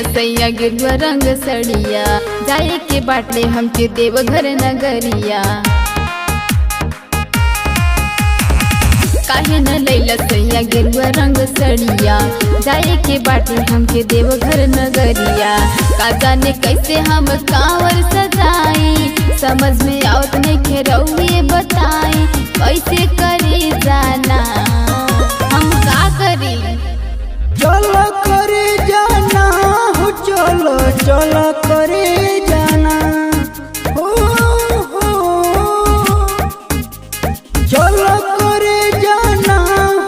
लैला सैया गिरवा रंग सड़िया, जाए के बाटले हमके देवघर नगरिया। काहे न लैला सैया गिरवा रंग सड़िया, जाए के बाटले हमके देवघर नगरिया। का जाने कैसे हम कांवर सजाई, समझ में आवत नहीं खेरौए बताई, कैसे करी जाना हम का करी। चलो करे जाना हो, चलो चलो करे जाना हो, चलो करे जाना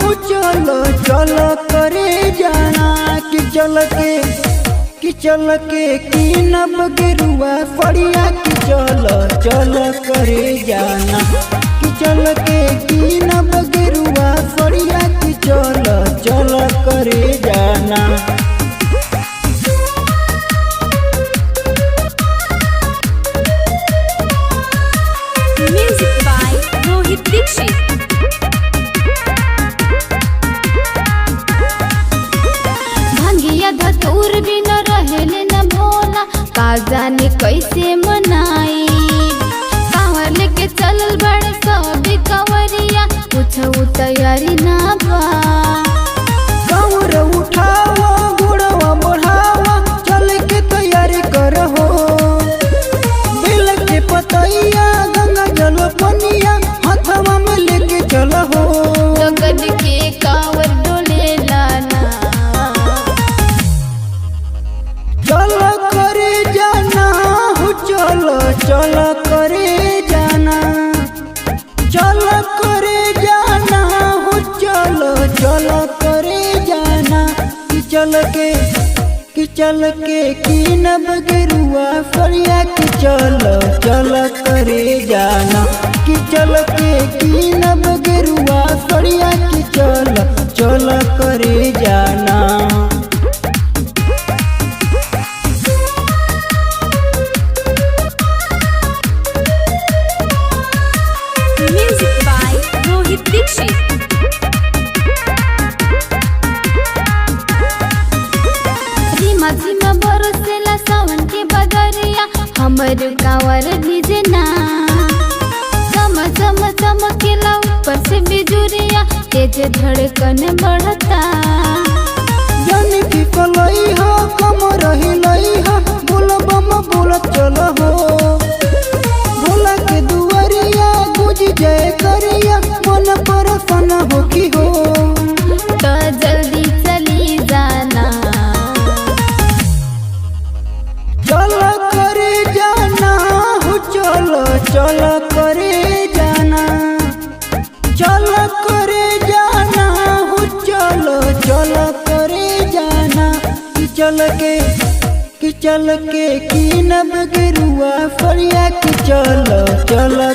हो, चलो चलो करे जाना। कि चल के कीनब गिरुआ फड़िया, कि चलो चलो करे जाना। कि चल के कीनब गिरुआ फड़िया, कि चलो चलो करे जाना। Music by Rohit Dikshit. भंगिया धतूर भी न रहेले न भोला, का जाने कैसे मनाई। कांवर लेके चलल बड़े सबे कंवरिया, कुछ तैयारी ना बा। कांवर उठावा घोड़वा बढ़ावा, चल के तैयारी करहो। बेल के पतैया गंगा जल पनिया, हाथवा में लेके चलहो। लगन के कांवर डोले लाना, चलो करे जाना हो, चलो चलो करे जाना। चलो करे जाना हो, चलो चलो करे जाना। कि चल के कीनब गिरुआ फड़िया, कि चलो चलो करे जाना। कि चल के कीनब गिरुआ फड़िया, कि चलो चलो करे जाना। Music by Rohit Dikshit. धीमा धीमा बरसेला सावन के बदरिया, हमर कांवर भिजना। चम चम चमकेला ऊपर से बिजुरिया, तेज धड़कन बढ़ता। जाने की कलई हो कमर हिलई हो, बोल बम बोलत चलो हो। भोला के दुआरिया गुज जय करिया, मन परसन हो की हो। तो जल्दी चली जाना, चलो करे जाना हो, चलो चलो करे जाना। चलो करे जाना हो, चलो चलो करे जाना। कि चल के कीनब गिरुआ फड़िया, कि चलो चलो